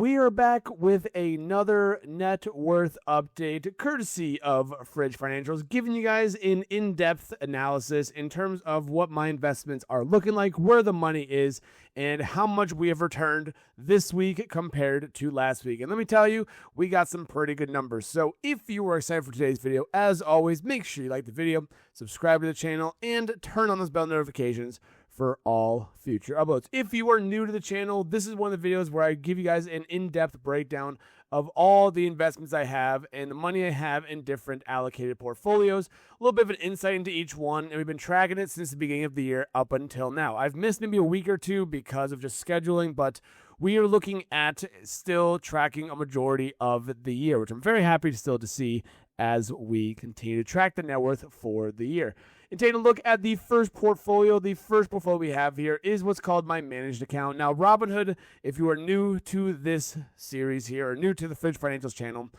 we are back with another net worth update courtesy of Fridge Financials, giving you guys an in-depth analysis in terms of what my investments are looking like, where the money is, and how much we have returned this week compared to last week. And let me tell you, we got some pretty good numbers. So if you are excited for today's video, as always, make sure you like the video, subscribe to the channel, and turn on those bell notifications for all future uploads. If you are new to the channel, this is one of the videos where I give you guys an in-depth breakdown of all the investments I have and the money I have in different allocated portfolios. A little bit of an insight into each one, and we've been tracking it since the beginning of the year up until now. I've missed maybe a week or two because of just scheduling, but we are looking at still tracking a majority of the year, which I'm very happy to see as we continue to track the net worth for the year. And taking a look at the first portfolio we have here is what's called my managed account. Now, Robinhood, if you are new to this series here or new to the Fridge Financials channel,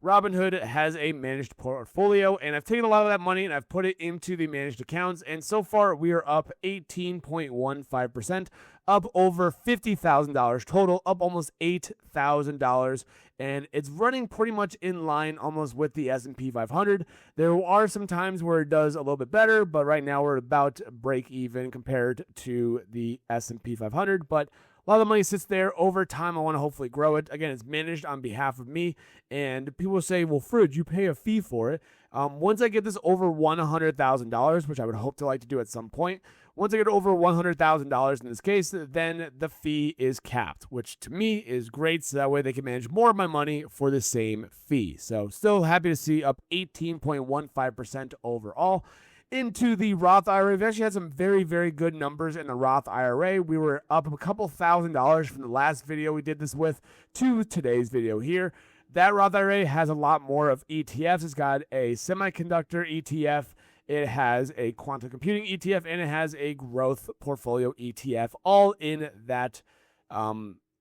Robinhood has a managed portfolio, and I've taken a lot of that money and I've put it into the managed accounts, and so far we are up 18.15%, up over $50,000 total, up almost $8,000, and it's running pretty much in line almost with the S&P 500. There are some times where it does a little bit better, but right now we're about break even compared to the S&P 500, but a lot of the money sits there. Over time, I want to hopefully grow it. Again, it's managed on behalf of me. And people say, well, Fridge, you pay a fee for it. Once I get this over $100,000, which I would hope to like to do at some point, once I get over $100,000 in this case, then the fee is capped, which to me is great. So that way they can manage more of my money for the same fee. So still happy to see up 18.15% overall. Into the Roth IRA, we've actually had some very, very good numbers in the Roth IRA. We were up a couple $1,000s from the last video we did this with to today's video here. That Roth IRA has a lot more of ETFs. It's got a semiconductor ETF, it has a quantum computing ETF, and it has a growth portfolio ETF, all in that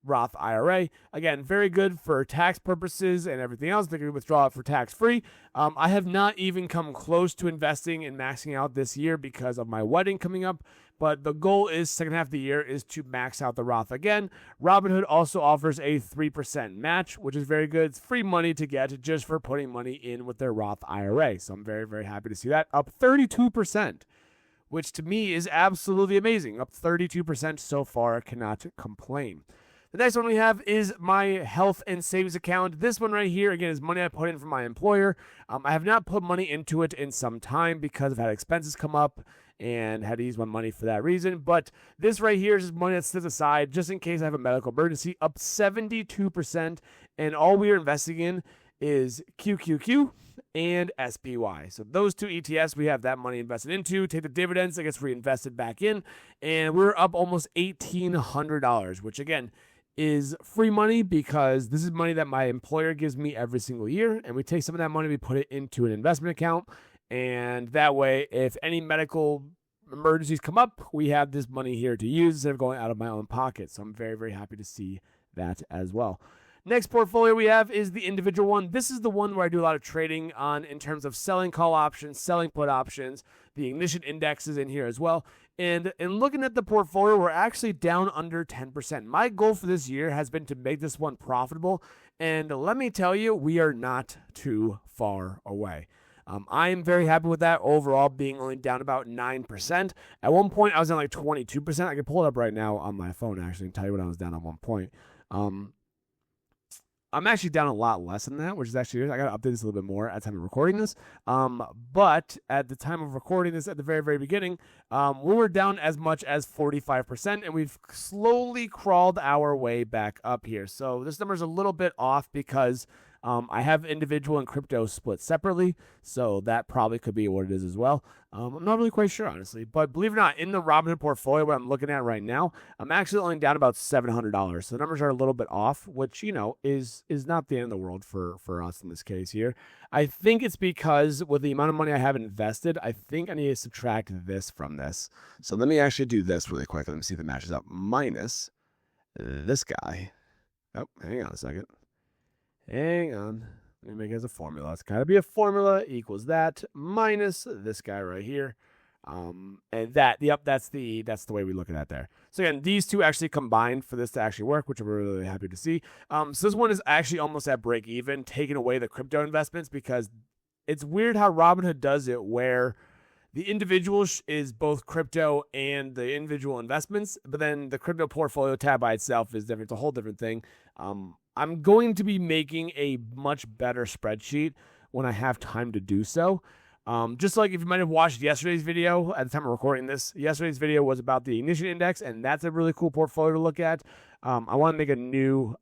Roth IRA. Again, very good for tax purposes and everything else. They can withdraw it for tax-free. I have not even come close to investing and maxing out this year because of my wedding coming up, but the goal is second half of the year is to max out the Roth again. Robinhood also offers a 3% match, which is very good. It's free money to get just for putting money in with their Roth IRA. So I'm very, very happy to see that. Up 32%, which to me is absolutely amazing. Up 32% so far, I cannot complain. The next one we have is my health and savings account. This one right here, again, is money I put in from my employer. I have not put money into it in some time because I've had expenses come up and had to use my money for that reason. But this right here is just money that sits aside just in case I have a medical emergency, up 72%. And all we are investing in is QQQ and SPY. So those two ETFs, we have that money invested into. Take the dividends, it gets reinvested back in. And we're up almost $1,800, which again, is free money because this is money that my employer gives me every single year, and we take some of that money, we put it into an investment account, and that way if any medical emergencies come up, we have this money here to use instead of going out of my own pocket. So I'm very, very happy to see that as well. Next portfolio we have is the individual one. This is the one where I do a lot of trading on in terms of selling call options, selling put options. The ignition index is in here as well. And in looking at the portfolio, we're actually down under 10%. My goal for this year has been to make this one profitable. And let me tell you, we are not too far away. I am very happy with that overall, being only down about 9%. At one point, I was down like 22%. I can pull it up right now on my phone, actually, and tell you what I was down at one point. I'm actually down a lot less than that, which is actually, I got to update this a little bit more at the time of recording this. But at the time of recording this at the very, very beginning, we were down as much as 45%, and we've slowly crawled our way back up here. So this number is a little bit off because I have individual and crypto split separately, so that probably could be what it is as well. I'm not really quite sure, honestly, but believe it or not, in the Robinhood portfolio, what I'm looking at right now, I'm actually only down about $700. So the numbers are a little bit off, which, you know, is not the end of the world for us in this case here. I think it's because with the amount of money I have invested, I think I need to subtract this from this. So let me actually do this really quick. Let me see if it matches up. Minus this guy. Oh, hang on a second. Hang on. Let me make it as a formula. It's got to be a formula equals that minus this guy right here. And that's the way we look at that there. So again, these two actually combined for this to actually work, which I'm really happy to see. So this one is actually almost at break even, taking away the crypto investments, because it's weird how Robinhood does it, where the individual is both crypto and the individual investments, but then the crypto portfolio tab by itself is different. It's a whole different thing. I'm going to be making a much better spreadsheet when I have time to do so. Just like if you might have watched yesterday's video at the time of recording this, yesterday's video was about the ignition index, and that's a really cool portfolio to look at. I want to make a new,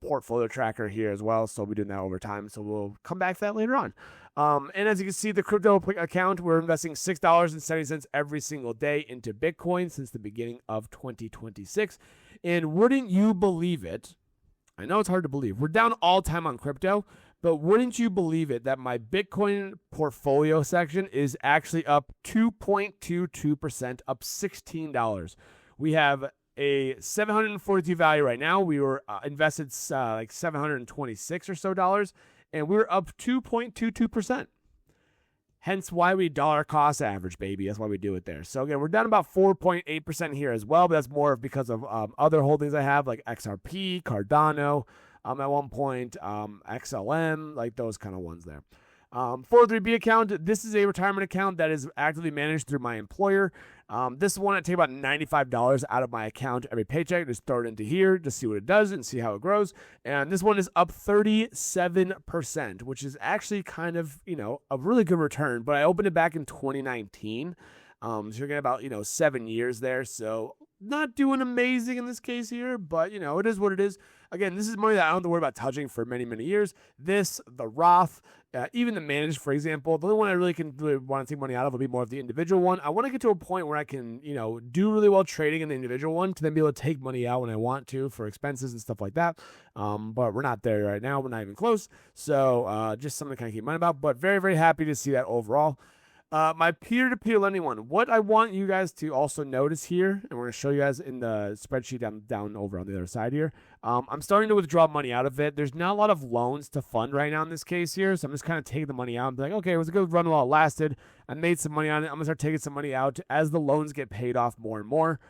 portfolio tracker here as well. So we'll be doing that over time. So we'll come back to that later on. And as you can see, the crypto account, we're investing $6.70 every single day into Bitcoin since the beginning of 2026. And wouldn't you believe it? I know it's hard to believe. We're down all time on crypto, but wouldn't you believe it that my Bitcoin portfolio section is actually up 2.22%, up $16. We have a 742 value right now. We were invested like 726 or so dollars, and we were up 2.22%. Hence why we dollar cost average, baby. That's why we do it there. So again, we're down about 4.8% here as well, but that's more because of other holdings I have, like XRP, Cardano, at one point, XLM, like those kind of ones there. 403B account, this is a retirement account that is actively managed through my employer. This one, I take about $95 out of my account every paycheck, just throw it into here, just see what it does and see how it grows. And this one is up 37%, which is actually kind of, a really good return. But I opened it back in 2019. So you're getting about, 7 years there. So not doing amazing in this case here, but, it is what it is. Again, this is money that I don't have to worry about touching for many, many years. This, the Roth, even the managed, for example, the only one I really want to take money out of will be more of the individual one. I want to get to a point where I can, do really well trading in the individual one to then be able to take money out when I want to for expenses and stuff like that. But we're not there right now. We're not even close. So just something to kind of keep in mind about, but very, very happy to see that overall. My peer-to-peer lending one. What I want you guys to also notice here, and we're going to show you guys in the spreadsheet down over on the other side here. I'm starting to withdraw money out of it. There's not a lot of loans to fund right now in this case here, so I'm just kind of taking the money out and be like, okay, it was a good run while it lasted. I made some money on it. I'm going to start taking some money out as the loans get paid off more and more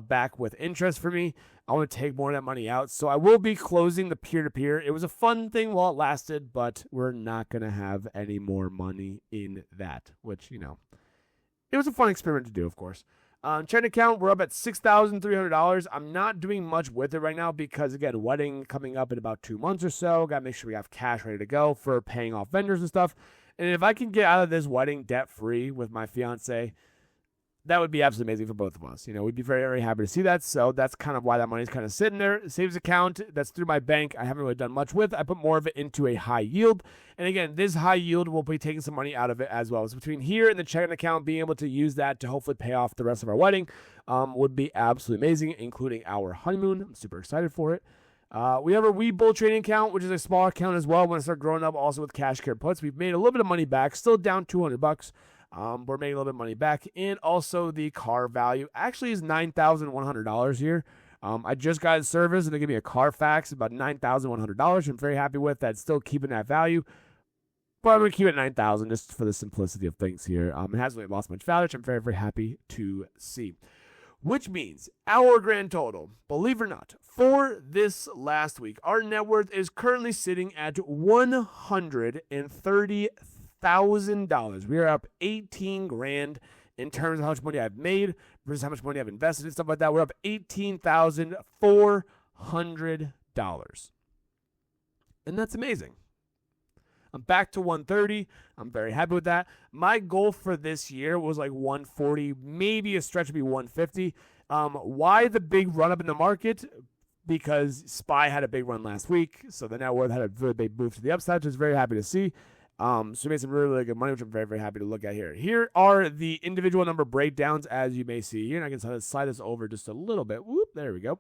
back with interest for me. I want to take more of that money out. So I will be closing the peer-to-peer. It was a fun thing while it lasted, but we're not going to have any more money in that, which, it was a fun experiment to do, of course. Checking account, we're up at $6,300. I'm not doing much with it right now because, again, wedding coming up in about 2 months or so. Got to make sure we have cash ready to go for paying off vendors and stuff. And if I can get out of this wedding debt-free with my fiance, that would be absolutely amazing for both of us. We'd be very, very happy to see that. So that's kind of why that money's kind of sitting there. Savings account, that's through my bank. I haven't really done much with. I put more of it into a high yield. And again, this high yield will be taking some money out of it as well. So between here and the checking account, being able to use that to hopefully pay off the rest of our wedding would be absolutely amazing, including our honeymoon. I'm super excited for it. We have a Webull trading account, which is a small account as well. When I start growing up, also with cash care puts, we've made a little bit of money back, still down $200. We're making a little bit of money back. And also the car value actually is $9,100 here. I just got a service and they give me a Carfax about $9,100. I'm very happy with that. Still keeping that value. But I'm going to keep it at $9,000 just for the simplicity of things here. It hasn't really lost much value, which I'm very, very happy to see. Which means our grand total, believe it or not, for this last week, our net worth is currently sitting at $130,000. We are up 18 grand in terms of how much money I've made versus how much money I've invested and stuff like that. We're up $18,400. And that's amazing. I'm back to 130. I'm very happy with that. My goal for this year was like 140, maybe a stretch would be 150. Why the big run up in the market? Because SPY had a big run last week, so the net worth had a very big move to the upside, which I was very happy to see. So we made some really, really good money, which I'm very, very happy to look at here. Here are the individual number breakdowns, as you may see here. And I can slide this over just a little bit. Whoop, there we go.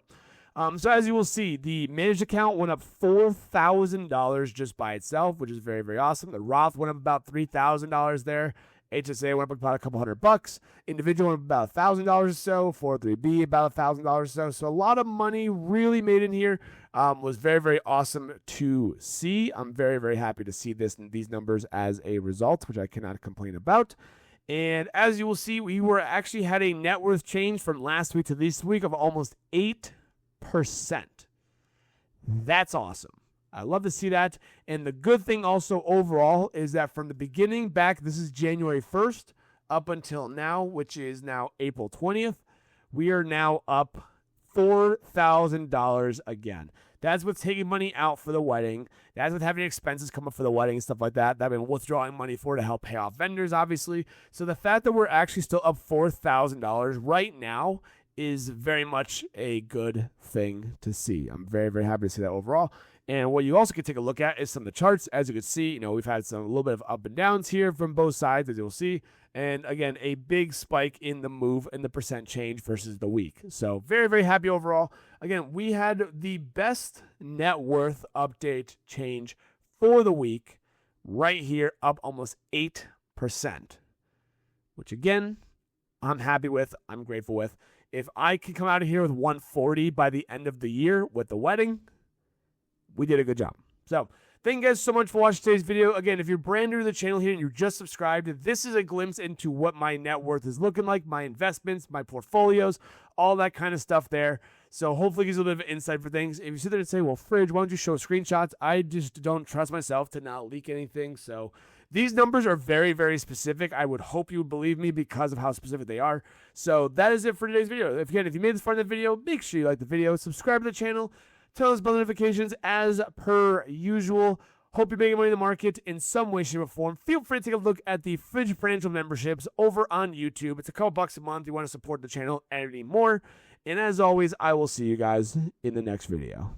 So as you will see, the managed account went up $4,000 just by itself, which is very, very awesome. The Roth went up about $3,000 there. HSA went up about a couple $100. Individual went up about $1,000 or so. 403B about $1,000 or so. So a lot of money really made in here. Was very, very awesome to see. I'm very, very happy to see these numbers as a result, which I cannot complain about. And as you will see, we were actually had a net worth change from last week to this week of almost 8%. That's awesome. I love to see that. And the good thing also overall is that from the beginning back, this is January 1st, up until now, which is now April 20th, we are now up $4,000 again. That's with taking money out for the wedding. That's with having expenses come up for the wedding and stuff like that. That I've been withdrawing money for to help pay off vendors, obviously. So the fact that we're actually still up $4,000 right now is very much a good thing to see. I'm very, very happy to see that overall. And what you also can take a look at is some of the charts. As you can see, we've had a little bit of up and downs here from both sides, as you'll see. And again, a big spike in the move and the percent change versus the week. So very, very happy overall. Again, we had the best net worth update change for the week right here, up almost 8%, which again, I'm happy with. I'm grateful with. If I could come out of here with 140 by the end of the year with the wedding, we did a good job. So thank you guys so much for watching today's video. Again, if you're brand new to the channel here and you're just subscribed, this is a glimpse into what my net worth is looking like, my investments, my portfolios, all that kind of stuff there. So hopefully it gives you a little bit of insight for things. If you sit there and say, well, Fridge, why don't you show screenshots? I just don't trust myself to not leak anything. So these numbers are very, very specific. I would hope you would believe me because of how specific they are. So that is it for today's video. If you made this far in the video, make sure you like the video, subscribe to the channel, turn on bell notifications as per usual. Hope you're making money in the market in some way, shape, or form. Feel free to take a look at the Fridge Financial memberships over on YouTube. It's a couple bucks a month if you want to support the channel any more. And as always, I will see you guys in the next video.